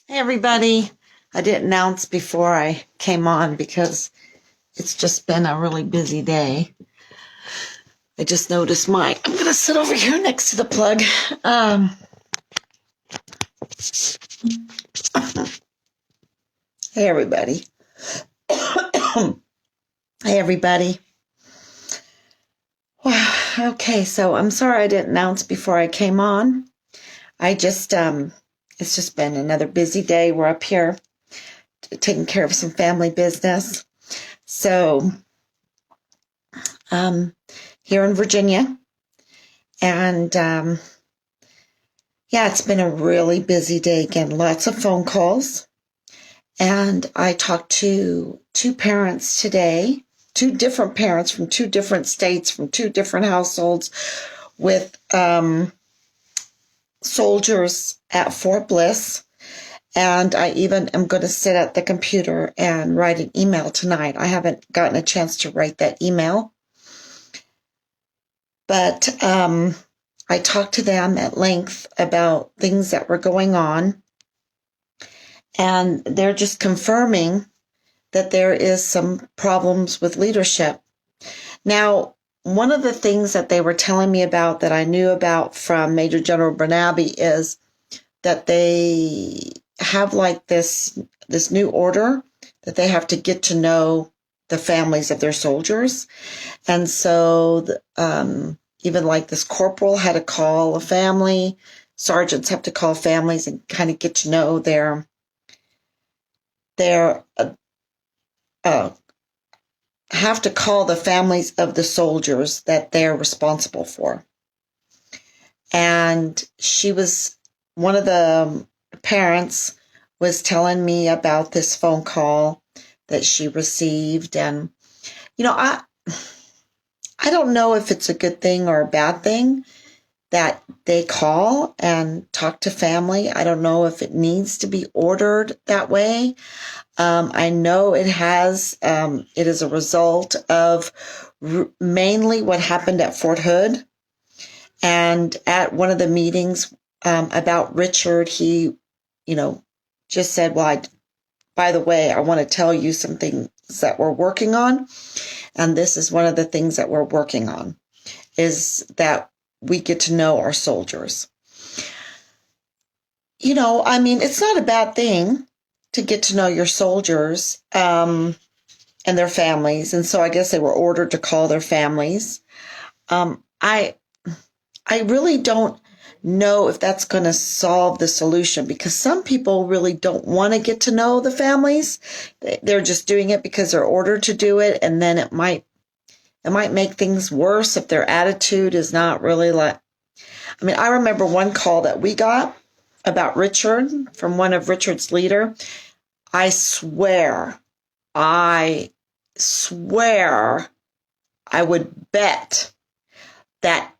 Hey everybody. I didn't announce before I came on because it's just been a really busy day. I just noticed I'm going to sit over here next to the plug. Hey everybody. Hey everybody. Wow. Okay, so I'm sorry I didn't announce before I came on. It's just been another busy day. We're up here taking care of some family business. So, here in Virginia, and it's been a really busy day again. Lots of phone calls, and I talked to two parents today, two different parents from two different states, from two different households, with soldiers at Fort Bliss. And I even am going to sit at the computer and write an email tonight. I haven't gotten a chance to write that email. But I talked to them at length about things that were going on. And they're just confirming that there is some problems with leadership. Now, one of the things that they were telling me about that I knew about from Major General Bernabe is that they have like this new order that they have to get to know the families of their soldiers. And so even like this corporal had to call a family, sergeants have to call families and kind of get to know their have to call the families of the soldiers that they're responsible for. And one of the parents was telling me about this phone call that she received. And, I don't know if it's a good thing or a bad thing that they call and talk to family. I don't know if it needs to be ordered that way. I know it is a result of mainly what happened at Fort Hood. And at one of the meetings about Richard, he, just said, well, by the way, I want to tell you some things that we're working on. And this is one of the things that we're working on, is that we get to know our soldiers. It's not a bad thing to get to know your soldiers and their families. And so I guess they were ordered to call their families. I really don't know if that's going to solve the solution, because some people really don't want to get to know the families. They're just doing it because they're ordered to do it. And then it might make things worse if their attitude is not really I remember one call that we got about Richard from one of Richard's leader. I swear, I would bet that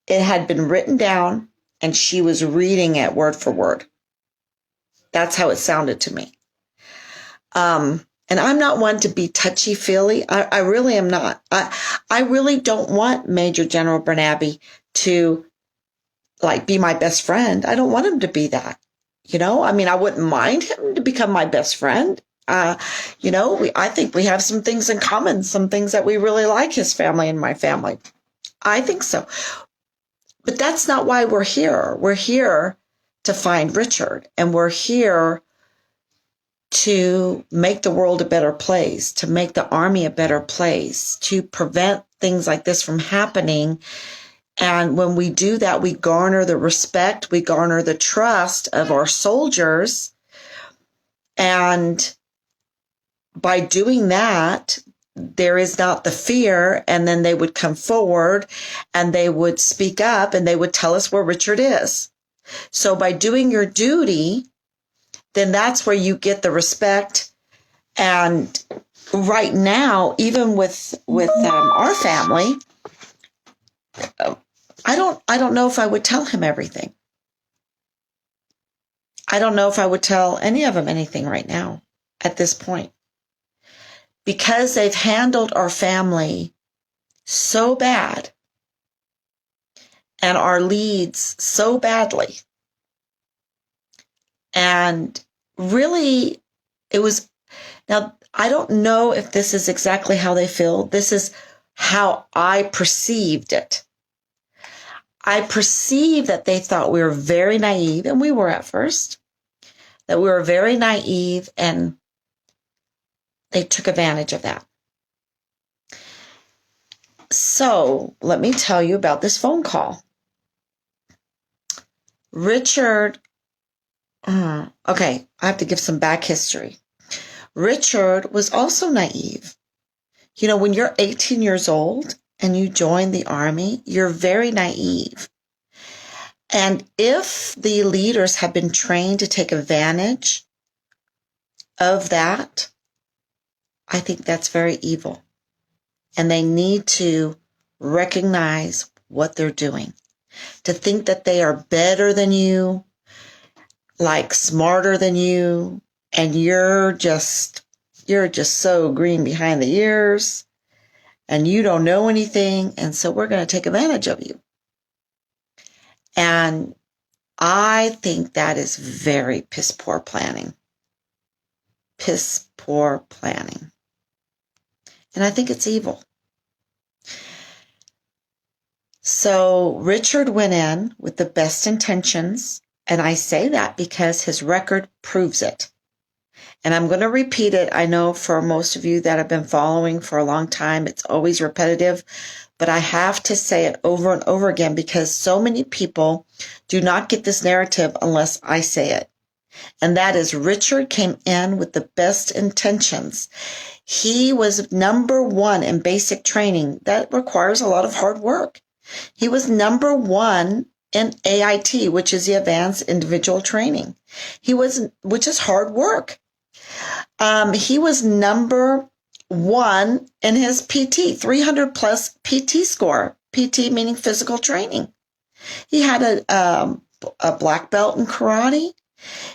it had been written down and she was reading it word for word. That's how it sounded to me. And I'm not one to be touchy-feely. I really am not. I really don't want Major General Bernabe to be my best friend. I don't want him to be that. I wouldn't mind him to become my best friend. I think we have some things in common, some things that we really like, his family and my family. I think so. But that's not why we're here. We're here to find Richard, and we're here to make the world a better place, to make the Army a better place, to prevent things like this from happening. And when we do that, we garner the respect, we garner the trust of our soldiers. And by doing that, there is not the fear, and then they would come forward and they would speak up and they would tell us where Richard is. So by doing your duty, then that's where you get the respect. And right now, even with our family, I don't know if I would tell him everything. I don't know if I would tell any of them anything right now at this point, because they've handled our family so bad and our leads so badly. And really, it was, now I don't know if this is exactly how they feel. This is how I perceived it. I perceived that they thought we were very naive, and we were at first, that we were very naive, and they took advantage of that. So let me tell you about this phone call. Richard, okay, I have to give some back history. Richard was also naive. You know, when you're 18 years old and you join the Army, you're very naive. And if the leaders have been trained to take advantage of that, I think that's very evil. And they need to recognize what they're doing. To think that they are better than you, like smarter than you, and you're just so green behind the ears, and you don't know anything, and so we're going to take advantage of you. And I think that is very piss poor planning. Piss poor planning. And I think it's evil. So Richard went in with the best intentions, and I say that because his record proves it. And I'm going to repeat it. I know for most of you that have been following for a long time, it's always repetitive, but I have to say it over and over again because so many people do not get this narrative unless I say it. And that is Richard came in with the best intentions. He was number one in basic training. That requires a lot of hard work. He was number one in AIT, which is the Advanced Individual Training. Which is hard work. He was number one in his PT, 300 plus PT score. PT meaning physical training. He had a black belt in karate.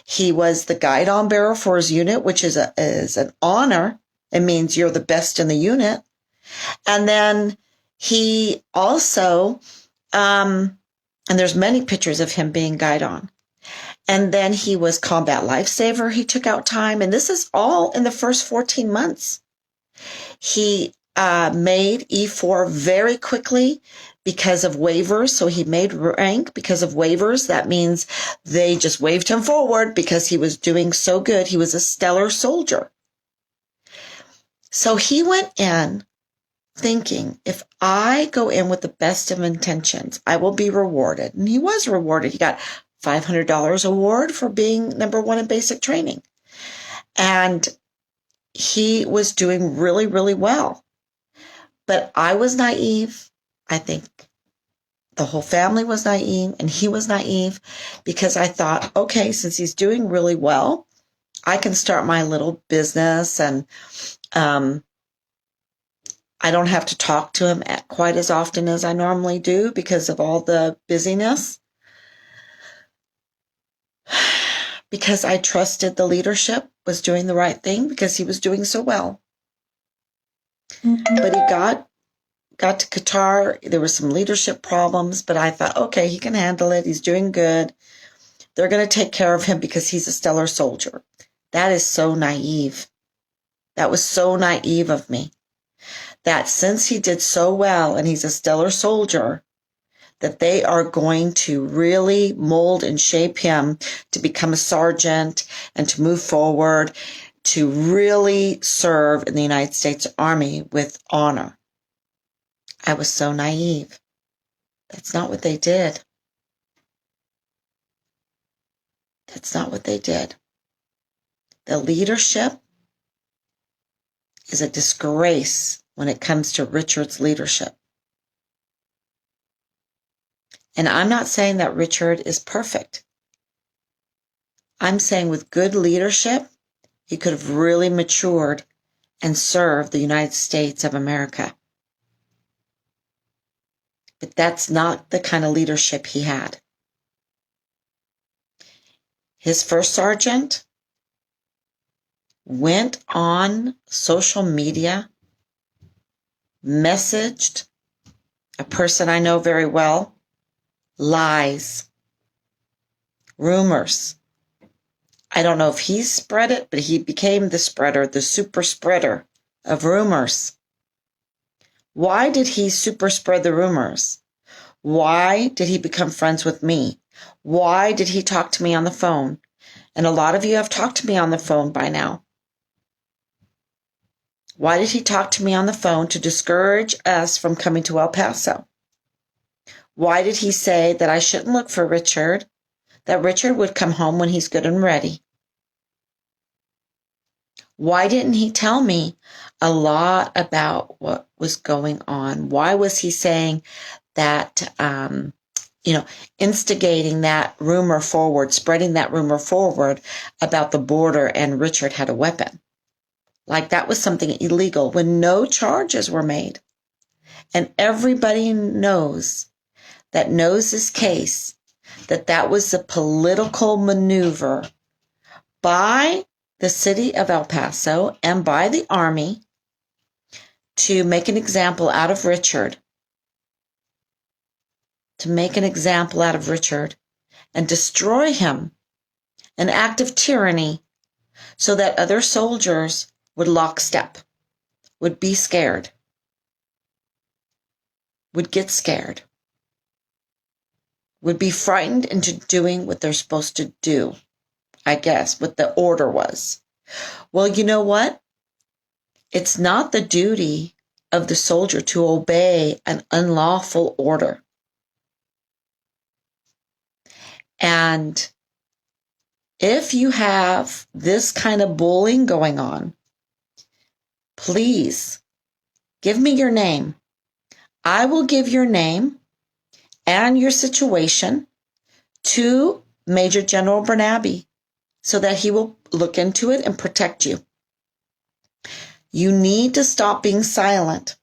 He was the guidon bearer for his unit, which is an honor. It means you're the best in the unit. And then he also, and there's many pictures of him being guidon. And then he was combat lifesaver. He took out time. And this is all in the first 14 months. He made E4 very quickly because of waivers. So he made rank because of waivers. That means they just waved him forward because he was doing so good. He was a stellar soldier. So he went in thinking, if I go in with the best of intentions, I will be rewarded. And he was rewarded. He got $500 award for being number one in basic training. And he was doing really, really well. But I was naive. I think the whole family was naive, and he was naive because I thought, okay, since he's doing really well, I can start my little business, and I don't have to talk to him quite as often as I normally do because of all the busyness. Because I trusted the leadership was doing the right thing because he was doing so well. Mm-hmm. But he got to Qatar. There were some leadership problems, but I thought, okay, he can handle it. He's doing good. They're going to take care of him because he's a stellar soldier. That is so naive. That was so naive of me. That since he did so well and he's a stellar soldier, that they are going to really mold and shape him to become a sergeant and to move forward, to really serve in the United States Army with honor. I was so naive. That's not what they did. That's not what they did. The leadership is a disgrace when it comes to Richard's leadership. And I'm not saying that Richard is perfect. I'm saying with good leadership, he could have really matured and served the United States of America. But that's not the kind of leadership he had. His first sergeant went on social media, messaged a person I know very well, lies, rumors I don't know if he spread it, but he became the spreader, the super spreader of rumors. Why did he super spread the rumors? Why did he become friends with me? Why did he talk to me on the phone? And a lot of you have talked to me on the phone by now. Why did he talk to me on the phone to discourage us from coming to El Paso? Why did he say that I shouldn't look for Richard, that Richard would come home when he's good and ready? Why didn't he tell me a lot about what was going on? Why was he saying that, instigating that rumor forward, spreading that rumor forward about the border and Richard had a weapon? Like that was something illegal when no charges were made. And everybody knows this case, that was a political maneuver by the city of El Paso and by the Army to make an example out of Richard, and destroy him, an act of tyranny, so that other soldiers would lockstep, would be scared, would get scared, would be frightened into doing what they're supposed to do, I guess, what the order was. Well, you know what? It's not the duty of the soldier to obey an unlawful order. And if you have this kind of bullying going on, please give me your name. I will give your name and your situation to Major General Bernabe so that he will look into it and protect you. You need to stop being silent.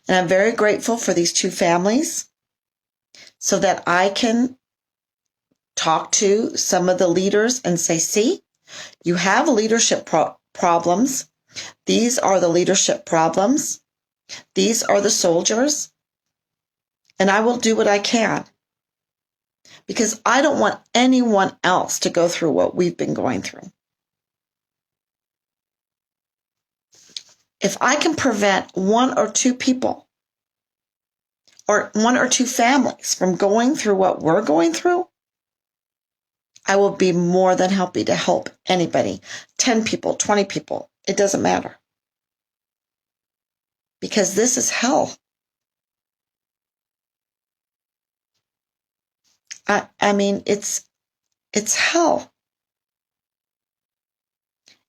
And I'm very grateful for these two families so that I can talk to some of the leaders and say, see, you have leadership problems. These are the leadership problems. These are the soldiers. And I will do what I can, because I don't want anyone else to go through what we've been going through. If I can prevent one or two people or one or two families from going through what we're going through, I will be more than happy to help anybody. 10 people, 20 people, it doesn't matter. Because this is hell. I mean, it's hell.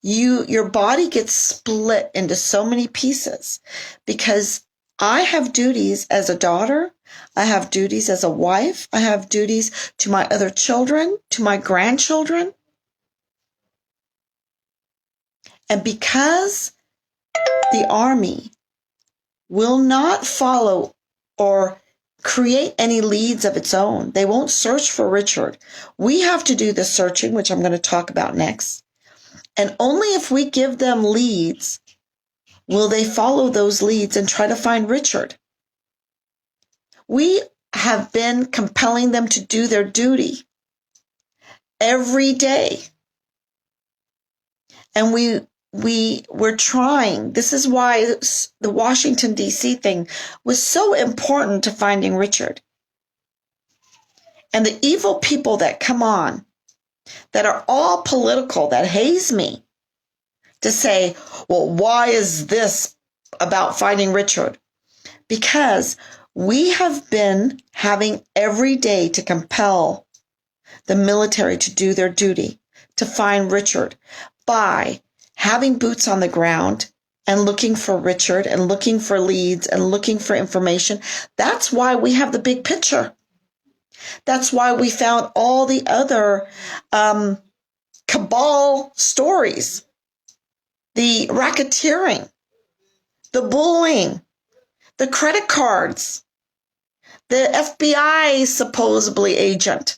Your body gets split into so many pieces because I have duties as a daughter. I have duties as a wife. I have duties to my other children, to my grandchildren. And because the Army will not follow or create any leads of its own, they won't search for Richard. We have to do the searching, which I'm going to talk about next. And only if we give them leads will they follow those leads and try to find Richard. We have been compelling them to do their duty every day. And we're trying. This is why the Washington, D.C. thing was so important to finding Richard. And the evil people that come on, that are all political, that haze me to say, well, why is this about finding Richard? Because we have been having every day to compel the military to do their duty, to find Richard, by having boots on the ground and looking for Richard and looking for leads and looking for information. That's why we have the big picture. That's why we found all the other cabal stories, the racketeering, the bullying, the credit cards, the FBI supposedly agent.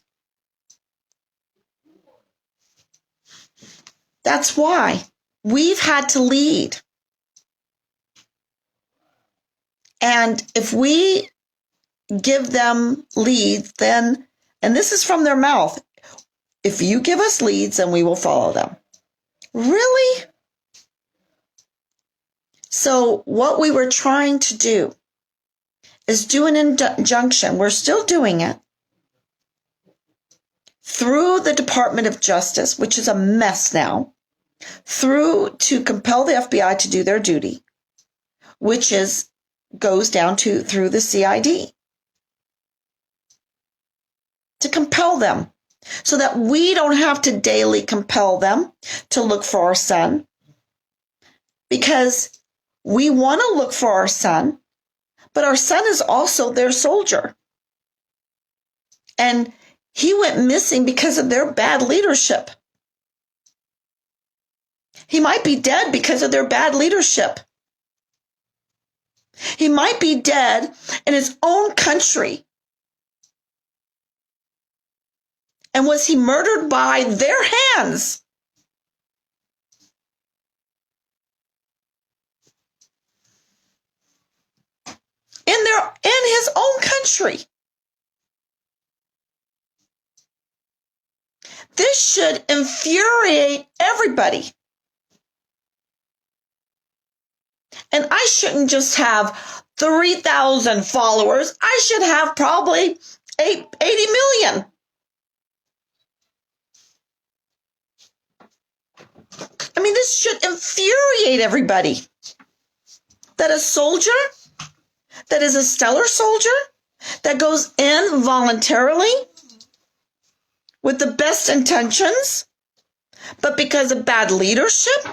That's why we've had to lead. And if we give them leads, then, and this is from their mouth, If you give us leads, then we will follow them. Really? So what we were trying to do is do an injunction. We're still doing it through the Department of Justice, which is a mess now, through to compel the FBI to do their duty, which goes down to through the CID, to compel them so that we don't have to daily compel them to look for our son, because we want to look for our son, but our son is also their soldier. And he went missing because of their bad leadership. He might be dead because of their bad leadership. He might be dead in his own country. And was he murdered by their hands? In his own country. This should infuriate everybody. And I shouldn't just have 3,000 followers. I should have probably 80 million. I mean, this should infuriate everybody. That a soldier, that is a stellar soldier, that goes in voluntarily with the best intentions, but because of bad leadership,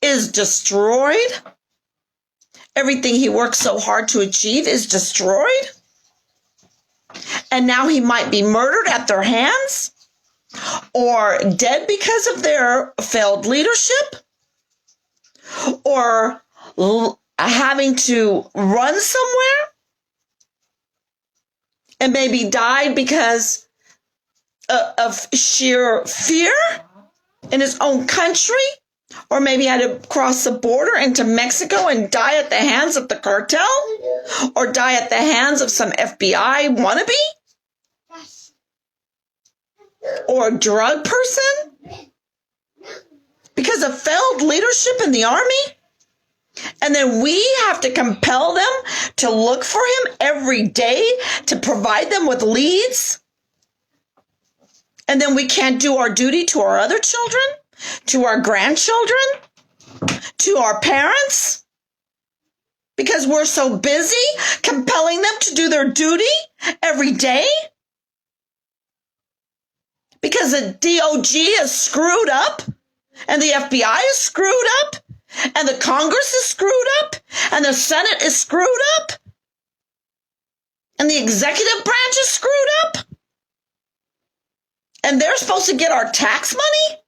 is destroyed. Everything he worked so hard to achieve is destroyed. And now he might be murdered at their hands, or dead because of their failed leadership, or having to run somewhere and maybe died because of sheer fear in his own country, or maybe had to cross the border into Mexico and die at the hands of the cartel, or die at the hands of some FBI wannabe, or a drug person because of failed leadership in the army. And then we have to compel them to look for him every day to provide them with leads. And then we can't do our duty to our other children, to our grandchildren, to our parents, because we're so busy compelling them to do their duty every day. Because the DOJ is screwed up, and the FBI is screwed up, and the Congress is screwed up, and the Senate is screwed up, and the executive branch is screwed up, and they're supposed to get our tax money.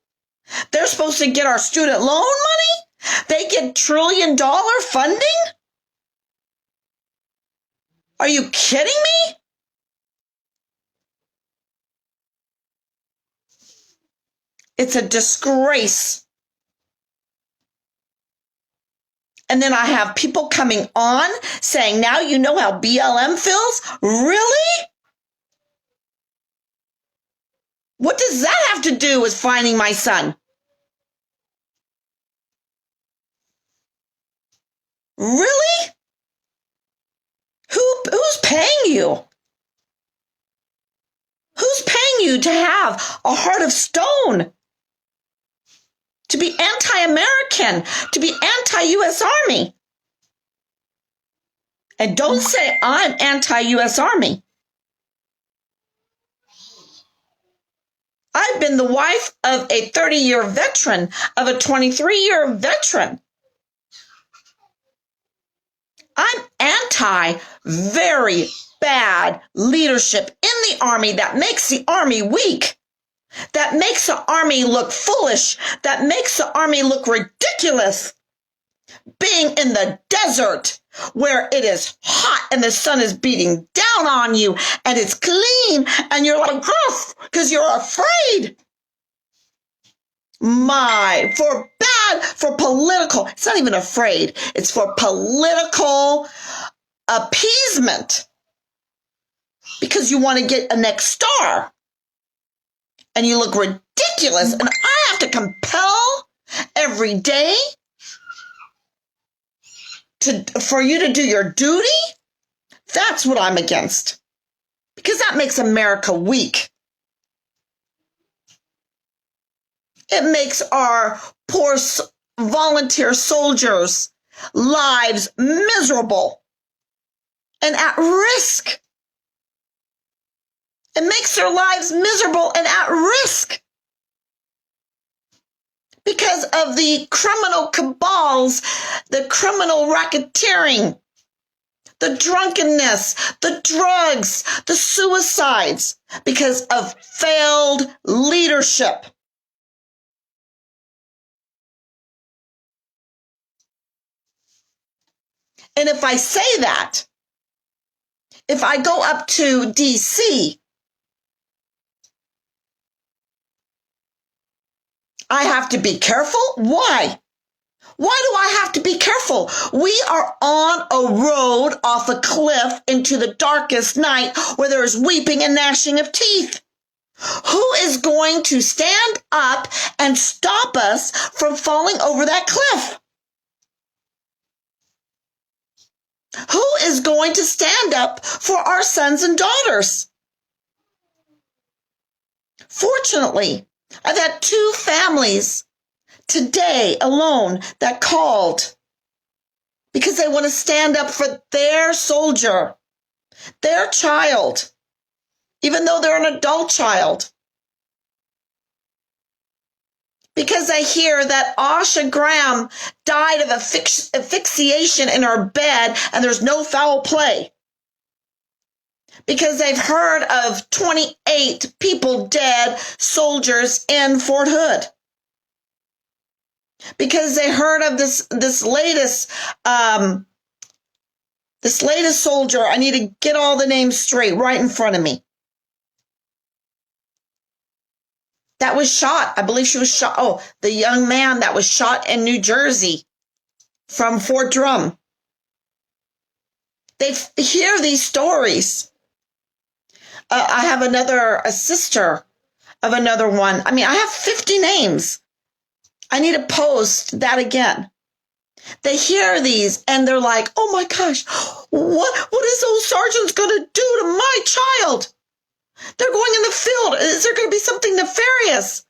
They're supposed to get our student loan money. They get $1 trillion funding. Are you kidding me? It's a disgrace. And then I have people coming on saying, now you know how BLM feels? Really? What does that have to do with finding my son? Really? Who's paying you? Who's paying you to have a heart of stone? To be anti-American, to be anti-U.S. Army. And don't say I'm anti-U.S. Army. I've been the wife of a 30-year veteran, of a 23-year veteran. I'm anti very bad leadership in the Army that makes the Army weak, that makes the Army look foolish, that makes the Army look ridiculous. Being in the desert where it is hot and the sun is beating down on you and it's clean and you're like, oh, because you're afraid. For political, it's not even afraid, it's for political appeasement because you want to get a next star. and you look ridiculous, and I have to compel every day for you to do your duty, that's what I'm against. Because that makes America weak. It makes our poor volunteer soldiers' lives miserable and at risk. It makes their lives miserable and at risk because of the criminal cabals, the criminal racketeering, the drunkenness, the drugs, the suicides, because of failed leadership. And if I say that, if I go up to DC, I have to be careful? Why? Why do I have to be careful? We are on a road off a cliff into the darkest night where there is weeping and gnashing of teeth. Who is going to stand up and stop us from falling over that cliff? Who is going to stand up for our sons and daughters? Fortunately, I've had 2 families today alone that called because they want to stand up for their soldier, their child, even though they're an adult child. Because I hear that Asha Graham died of asphyxiation in her bed and there's no foul play. Because they've heard of 28 people dead, soldiers in Fort Hood. Because they heard of this latest soldier. I need to get all the names straight right in front of me. That was shot. I believe she was shot. Oh, the young man that was shot in New Jersey from Fort Drum. They hear these stories. I have a sister of another one. I mean, I have 50 names. I need to post that again. They hear these and they're like, oh my gosh, what is those sergeants going to do to my child? They're going in the field. Is there going to be something nefarious?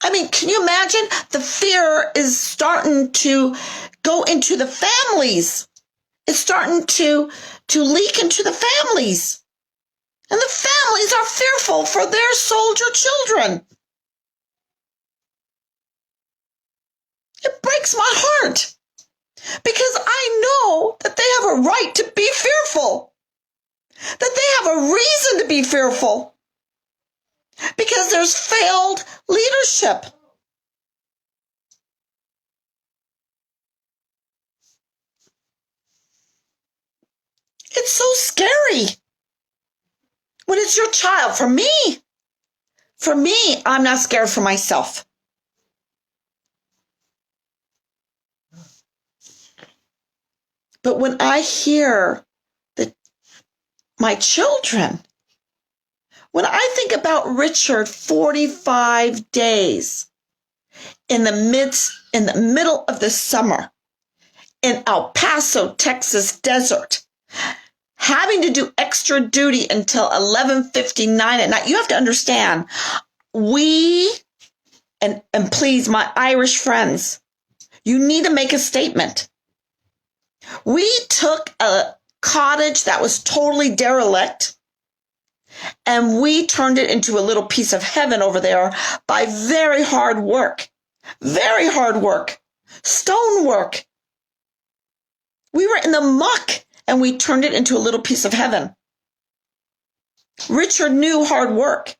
I mean, can you imagine? The fear is starting to go into the families. It's starting to leak into the families. And the families are fearful for their soldier children. It breaks my heart because I know that they have a right to be fearful, that they have a reason to be fearful because there's failed leadership. It's so scary when it's your child. For me, I'm not scared for myself. But when I hear that my children, when I think about Richard, 45 days in the middle of the summer in El Paso, Texas desert, having to do extra duty until 11:59 at night. You have to understand, and please, my Irish friends, you need to make a statement. We took a cottage that was totally derelict and we turned it into a little piece of heaven over there by very hard work, stonework. We were in the muck and we turned it into a little piece of heaven. Richard knew hard work.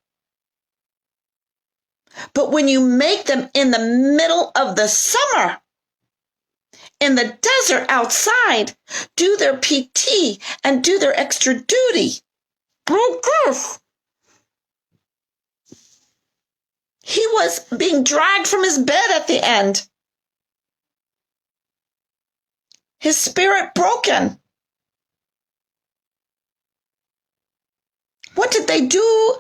But when you make them in the middle of the summer, in the desert outside, do their PT and do their extra duty. Oh, gosh. He was being dragged from his bed at the end. His spirit broken. What did they do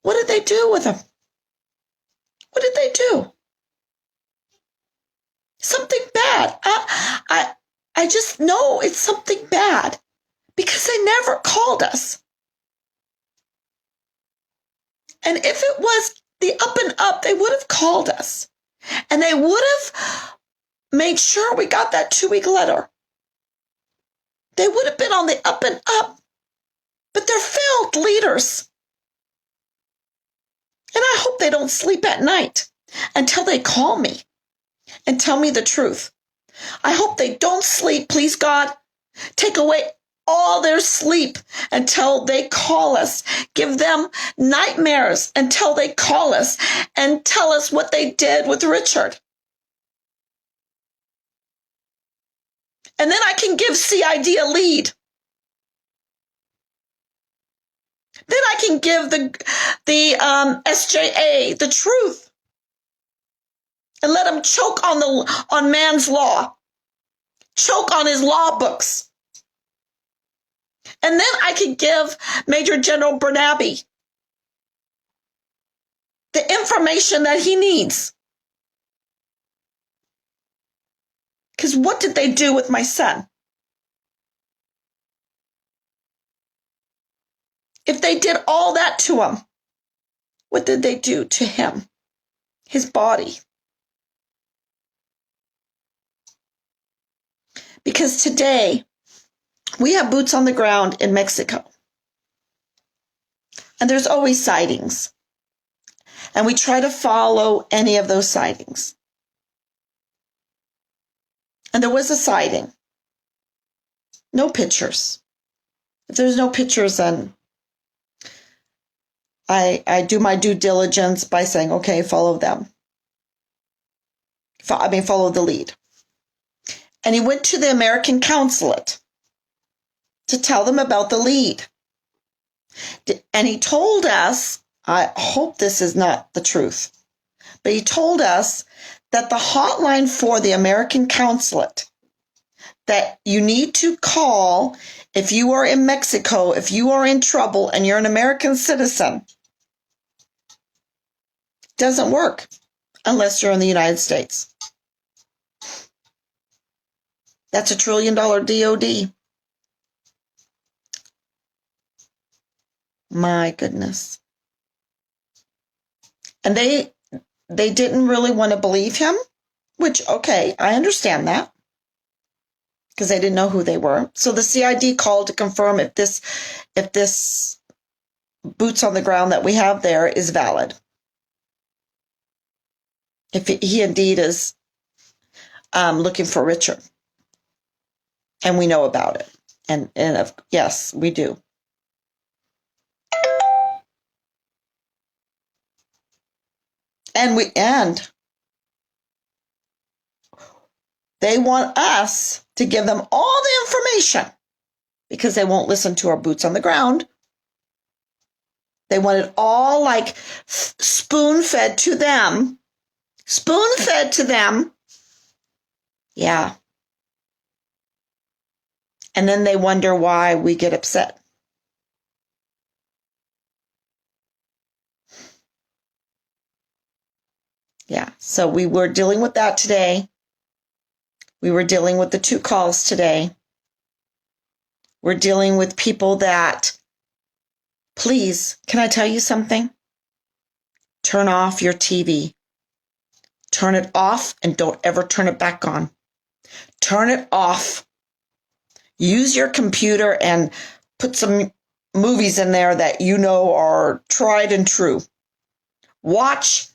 What did they do with him? What did they do? Something bad. I just know it's something bad because they never called us. And if it was the up and up, they would have called us. And they would have made sure we got that 2-week letter. They would have been on the up and up. But they're failed leaders. And I hope they don't sleep at night until they call me and tell me the truth. I hope they don't sleep. Please, God, take away all their sleep until they call us. Give them nightmares until they call us and tell us what they did with Richard. And then I can give CID a lead. Then I can give the SJA the truth and let them choke on man's law, choke on his law books. And then I can give Major General Bernabe the information that he needs. Because what did they do with my son? If they did all that to him, what did they do to him? His body. Because today, we have boots on the ground in Mexico. And there's always sightings. And we try to follow any of those sightings. And there was a sighting. No pictures. If there's no pictures, then I do my due diligence by saying, okay, follow them. Follow the lead. And he went to the American consulate to tell them about the lead. And he told us, I hope this is not the truth, but he told us that the hotline for the American consulate that you need to call if you are in Mexico, if you are in trouble and you're an American citizen, doesn't work unless you're in the United States. That's $1 trillion DOD. My goodness. And they didn't really want to believe him, which, okay, I understand that, because they didn't know who they were. So the CID called to confirm if this boots on the ground that we have there is valid. If he indeed is looking for Richard. And we know about it. And yes, we do. And they want us to give them all the information because they won't listen to our boots on the ground. They want it all like spoon-fed to them. Spoon-fed to them. Yeah. And then they wonder why we get upset. Yeah, so we were dealing with that today. We were dealing with the 2 calls today. We're dealing with people that, please, can I tell you something? Turn off your TV. Turn it off and don't ever turn it back on. Turn it off. Use your computer and put some movies in there that you know are tried and true. Watch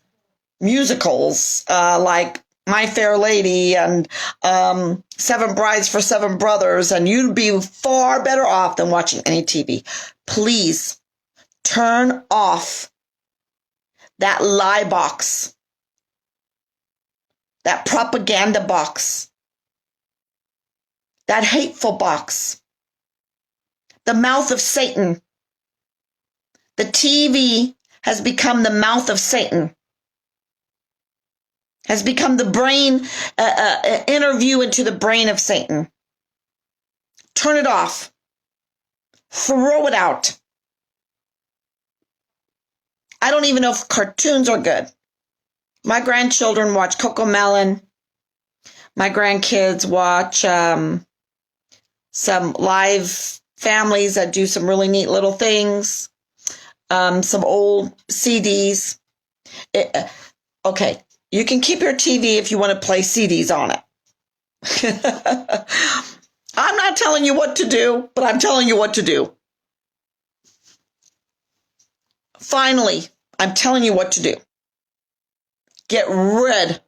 musicals like My Fair Lady and 7 Brides for 7 Brothers, and you'd be far better off than watching any TV. Please turn off that lie box, that propaganda box, that hateful box, the mouth of Satan. The TV has become the mouth of Satan. Has become the brain, interview into the brain of Satan. Turn it off. Throw it out. I don't even know if cartoons are good. My grandchildren watch Coco Melon. My grandkids watch some live families that do some really neat little things. Some old CDs. Okay, you can keep your TV if you want to play CDs on it. I'm not telling you what to do, but I'm telling you what to do. Finally, I'm telling you what to do. Get rid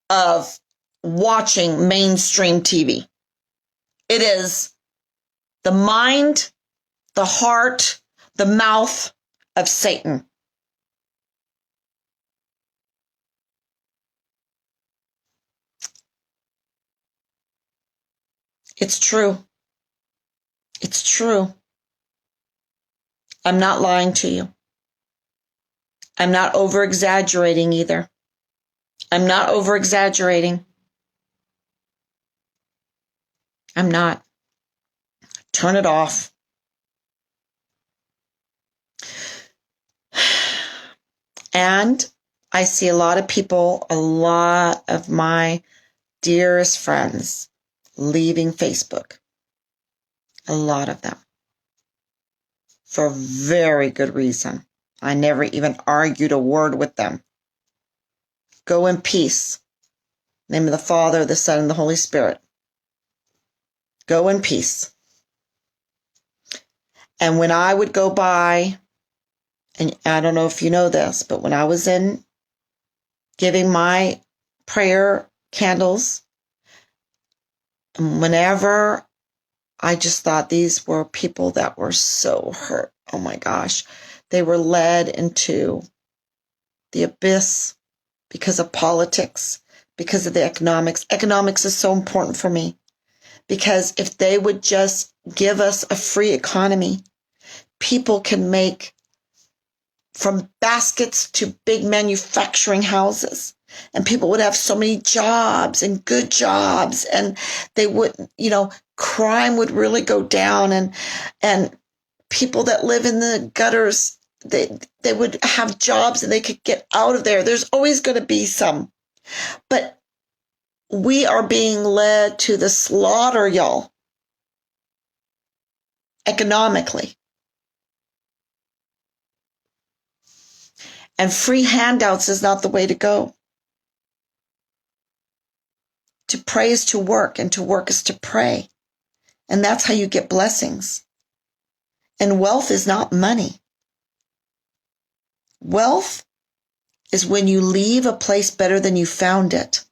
of watching mainstream TV. It is the mind, the heart, the mouth of Satan. It's true. It's true. I'm not lying to you. I'm not over-exaggerating either. I'm not over-exaggerating. I'm not. Turn it off. And I see a lot of people, a lot of my dearest friends leaving Facebook. A lot of them. For very good reason. I never even argued a word with them. Go in peace. In the name of the Father, the Son, and the Holy Spirit. Go in peace. And when I would go by, and I don't know if you know this, but when I was in giving my prayer candles, and whenever I just thought these were people that were so hurt. Oh my gosh. They were led into the abyss because of politics, because of the economics. Economics is so important for me because if they would just give us a free economy, people can make from baskets to big manufacturing houses. And people would have so many jobs and good jobs, and they would, crime would really go down, and people that live in the gutters, they would have jobs and they could get out of there. There's always going to be some. But we are being led to the slaughter, y'all, economically. And free handouts is not the way to go. To pray is to work, and to work is to pray. And that's how you get blessings. And wealth is not money. Wealth is when you leave a place better than you found it.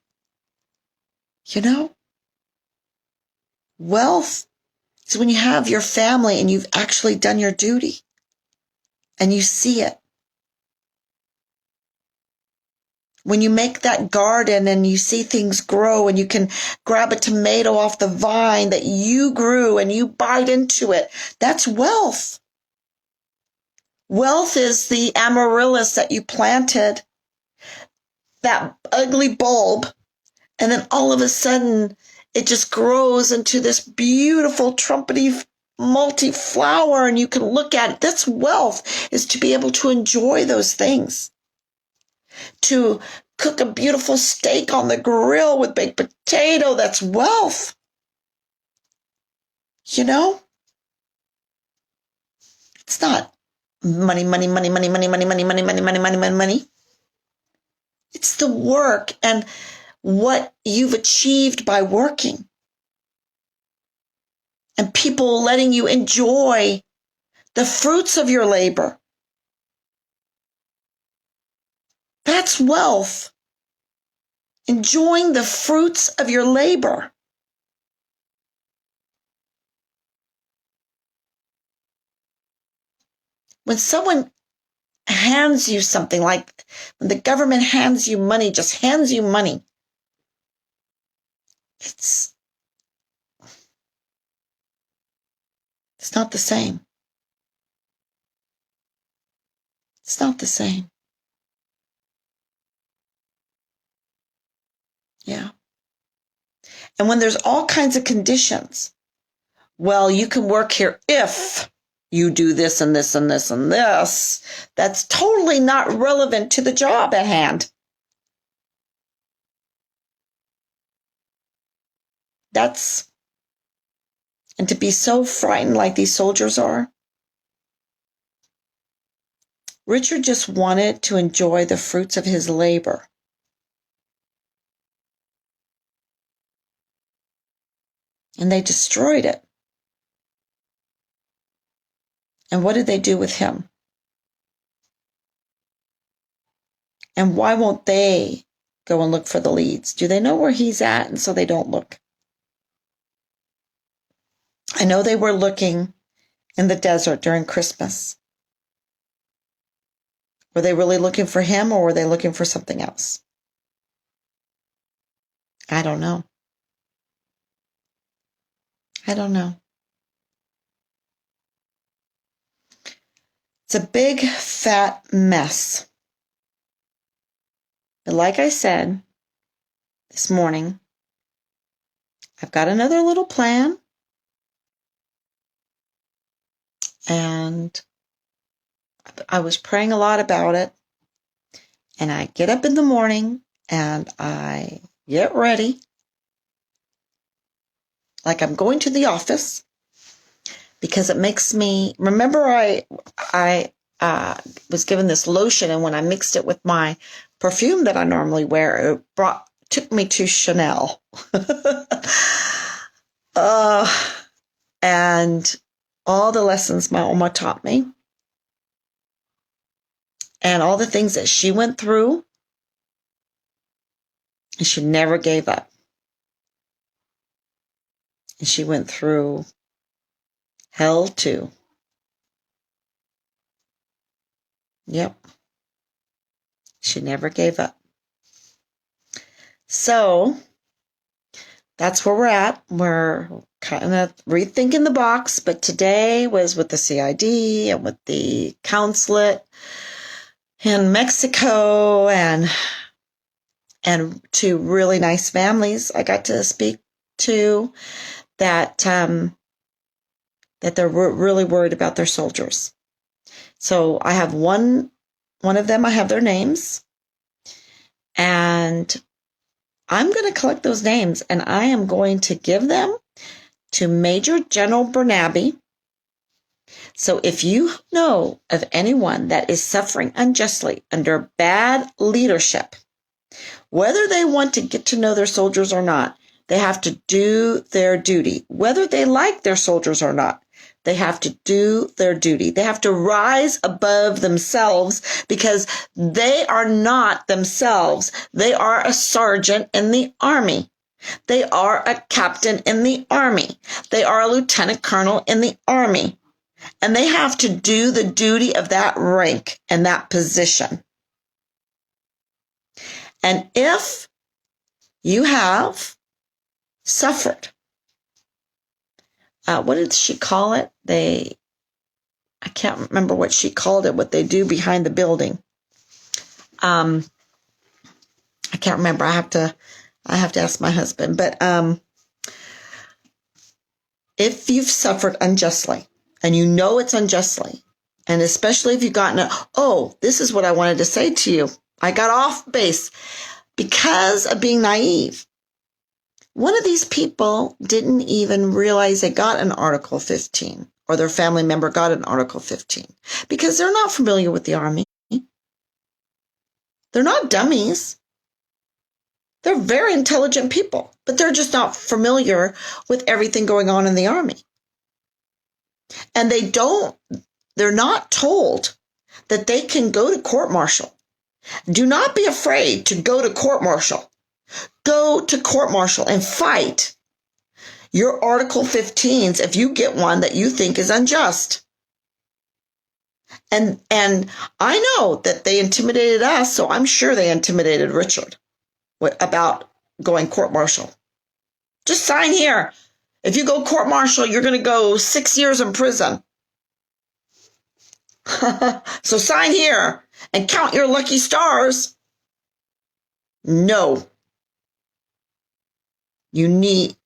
Wealth is when you have your family and you've actually done your duty and you see it. When you make that garden and you see things grow and you can grab a tomato off the vine that you grew and you bite into it, that's wealth. Wealth is the amaryllis that you planted, that ugly bulb, and then all of a sudden it just grows into this beautiful trumpety multi-flower and you can look at it. That's wealth, is to be able to enjoy those things. To cook a beautiful steak on the grill with baked potato, that's wealth. It's not money. It's the work and what you've achieved by working. And people letting you enjoy the fruits of your labor. That's wealth. Enjoying the fruits of your labor. When someone hands you something, like when the government hands you money, just hands you money, it's not the same. It's not the same. Yeah. And when there's all kinds of conditions, well, you can work here if you do this and this and this and this, that's totally not relevant to the job at hand. And to be so frightened like these soldiers are. Richard just wanted to enjoy the fruits of his labor. And they destroyed it. And what did they do with him? And why won't they go and look for the leads? Do they know where he's at and so they don't look? I know they were looking in the desert during Christmas. Were they really looking for him, or were they looking for something else? I don't know. I don't know. It's a big, fat mess. But like I said this morning, I've got another little plan. And I was praying a lot about it. And I get up in the morning and I get ready. Like I'm going to the office. Because it makes me, remember I was given this lotion, and when I mixed it with my perfume that I normally wear, it took me to Chanel. And all the lessons my Oma taught me, and all the things that she went through, and she never gave up. And she went through hell too. Yep. She never gave up. So that's where we're at. We're kind of rethinking the box, but today was with the CID and with the consulate in Mexico and to really nice families I got to speak to that they're really worried about their soldiers. So I have one of them, I have their names, and I'm going to collect those names, and I am going to give them to Major General Bernabe. So if you know of anyone that is suffering unjustly under bad leadership, whether they want to get to know their soldiers or not, they have to do their duty. Whether they like their soldiers or not, they have to do their duty. They have to rise above themselves because they are not themselves. They are a sergeant in the Army. They are a captain in the Army. They are a lieutenant colonel in the Army. And they have to do the duty of that rank and that position. And if you have suffered, what did she call it? I can't remember what she called it, what they do behind the building. I can't remember. I have to ask my husband. But if you've suffered unjustly, and you know it's unjustly, and especially if you've gotten this is what I wanted to say to you. I got off base because of being naive. One of these people didn't even realize they got an Article 15, or their family member got an Article 15, because they're not familiar with the Army. They're not dummies. They're very intelligent people, but they're just not familiar with everything going on in the Army. And they're not told that they can go to court-martial. Do not be afraid to go to court-martial. Go to court-martial and fight your Article 15s if you get one that you think is unjust. And I know that they intimidated us, so I'm sure they intimidated Richard about going court-martial. Just sign here. If you go court-martial, you're going to go 6 years in prison. So sign here and count your lucky stars. No. You need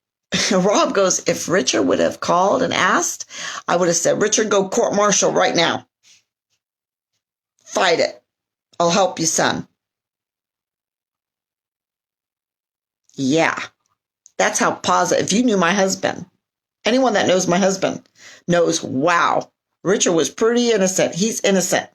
Rob goes, if Richard would have called and asked, I would have said, Richard, go court-martial right now. Fight it. I'll help you, son. Yeah. That's how positive. If you knew my husband, anyone that knows my husband knows, wow, Richard was pretty innocent. He's innocent.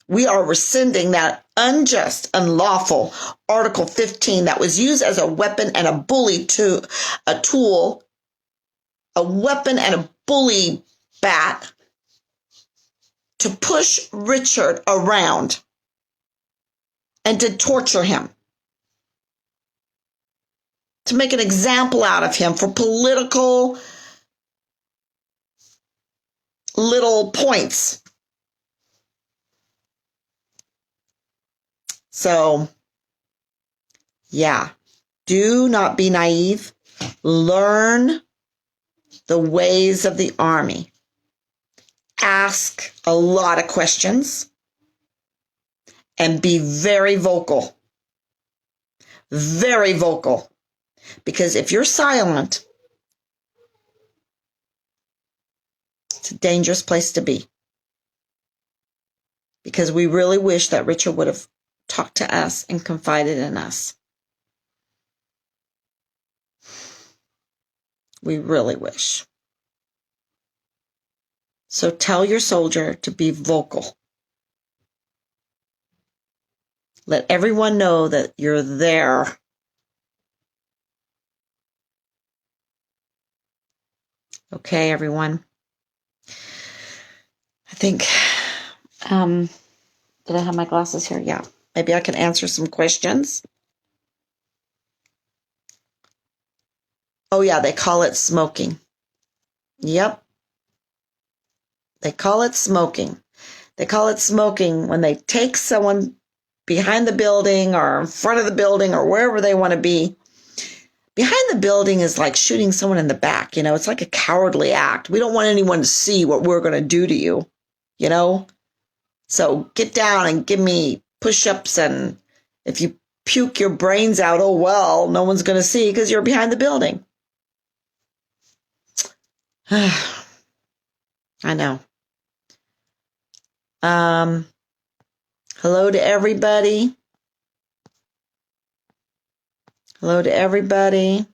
We are rescinding that unjust, unlawful Article 15 that was used as a weapon and a bully to a tool, a weapon and a bully bat to push Richard around and to torture him, to make an example out of him for political little points. So, yeah, do not be naive. Learn the ways of the Army. Ask a lot of questions and be very vocal. Very vocal. Because if you're silent, it's a dangerous place to be. Because we really wish that Richard would have talked to us and confided in us. We really wish. So tell your soldier to be vocal. Let everyone know that you're there. Okay, everyone. I think, did I have my glasses here? Yeah. Maybe I can answer some questions. Oh, yeah, they call it smoking. Yep. They call it smoking. They call it smoking when they take someone behind the building or in front of the building or wherever they want to be. Behind the building is like shooting someone in the back. You know, it's like a cowardly act. We don't want anyone to see what we're going to do to you, you know? So get down and give me push-ups, and if you puke your brains out, oh well, no one's going to see because you're behind the building. I know. Hello to everybody. Hello to everybody.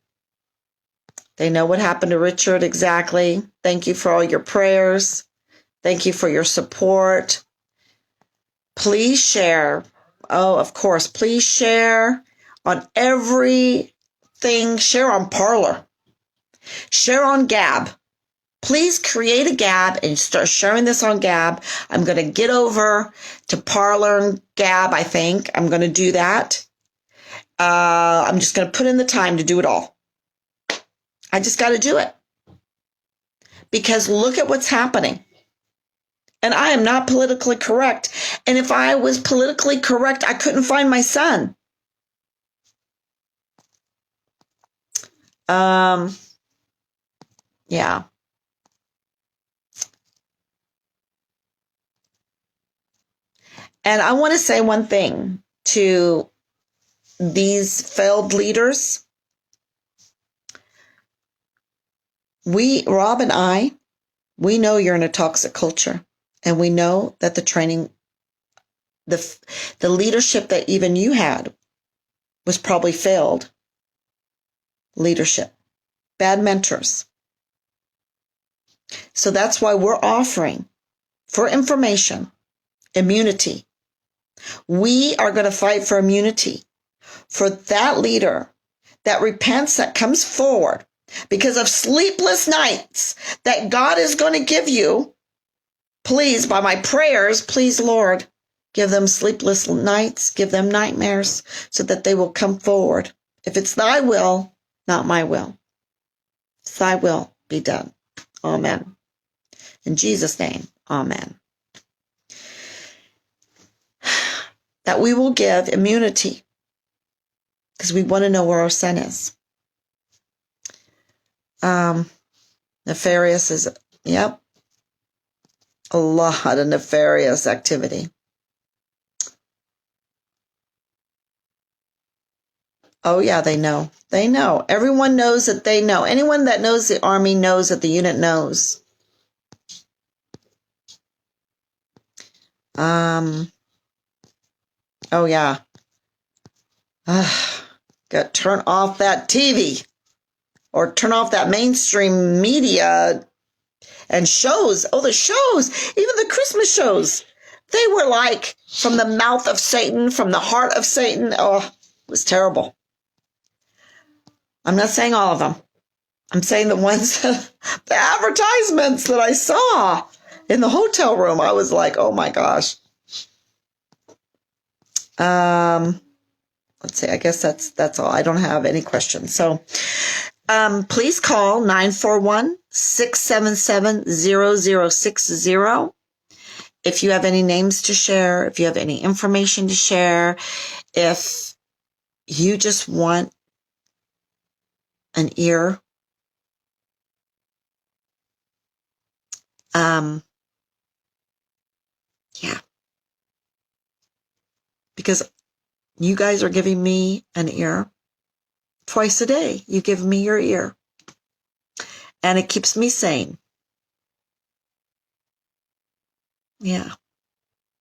They know what happened to Richard exactly. Thank you for all your prayers. Thank you for your support. Please share. Oh, of course. Please share on everything. Share on Parler. Share on Gab. Please create a Gab and start sharing this on Gab. I'm going to get over to Parler and Gab, I think. I'm going to do that. I'm just going to put in the time to do it all. I just got to do it. Because look at what's happening. And I am not politically correct. And if I was politically correct, I couldn't find my son. Yeah. And I want to say one thing to these failed leaders. Rob and I, we know you're in a toxic culture. And we know that the training, the leadership that even you had was probably failed leadership, bad mentors. So that's why we're offering for information, immunity. We are going to fight for immunity for that leader that repents, that comes forward because of sleepless nights that God is going to give you. Please, by my prayers, please, Lord, give them sleepless nights, give them nightmares so that they will come forward. If it's thy will, not my will. It's thy will be done. Amen. In Jesus' name, amen. That we will give immunity because we want to know where our son is. Nefarious is, yep. A lot of nefarious activity. Oh, yeah, they know. They know. Everyone knows that they know. Anyone that knows the Army knows that the unit knows. Oh, yeah. Got to turn off that TV or turn off that mainstream media and shows. Oh, the shows, even the Christmas shows. They were like from the mouth of Satan, from the heart of Satan. Oh, it was terrible. I'm not saying all of them. I'm saying the ones, the advertisements that I saw in the hotel room. I was like, oh my gosh. Let's see. I guess that's all. I don't have any questions. So, please call 941-677-0060. If you have any names to share, if you have any information to share, if you just want an ear, yeah, because you guys are giving me an ear twice a day. You give me your ear, and it keeps me sane. Yeah.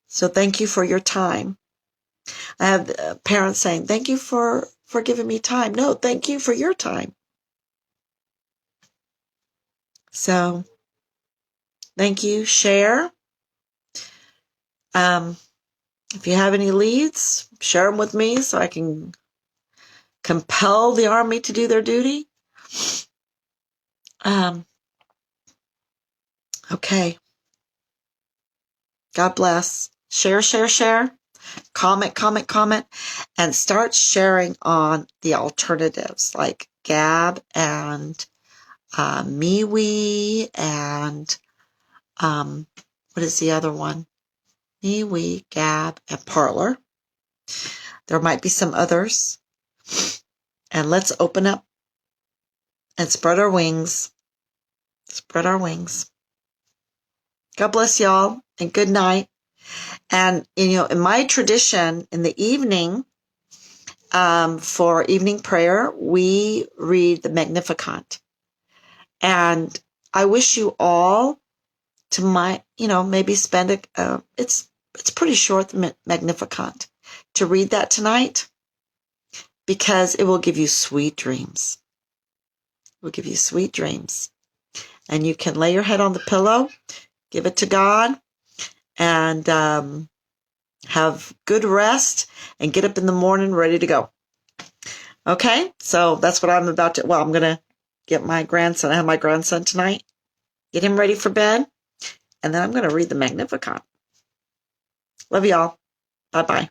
So thank you for your time. I have parents saying, thank you for giving me time. No, thank you for your time. So thank you. Share. If you have any leads, share them with me so I can compel the Army to do their duty. Okay. God bless. Share, share, share. Comment, comment, comment. And start sharing on the alternatives like Gab and MeWe and what is the other one? MeWe, Gab, and Parler. There might be some others. And let's open up and spread our wings. Spread our wings. God bless y'all and good night. And, in my tradition, in the evening, for evening prayer, we read the Magnificat. And I wish you all to maybe spend it's pretty short, the Magnificat, to read that tonight, because it will give you sweet dreams. It will give you sweet dreams. And you can lay your head on the pillow, give it to God, and have good rest, and get up in the morning ready to go. Okay, so that's what I'm about to. Well, I'm gonna get my grandson. I have my grandson tonight. Get him ready for bed, and then I'm gonna read the Magnificat. Love y'all. Bye bye.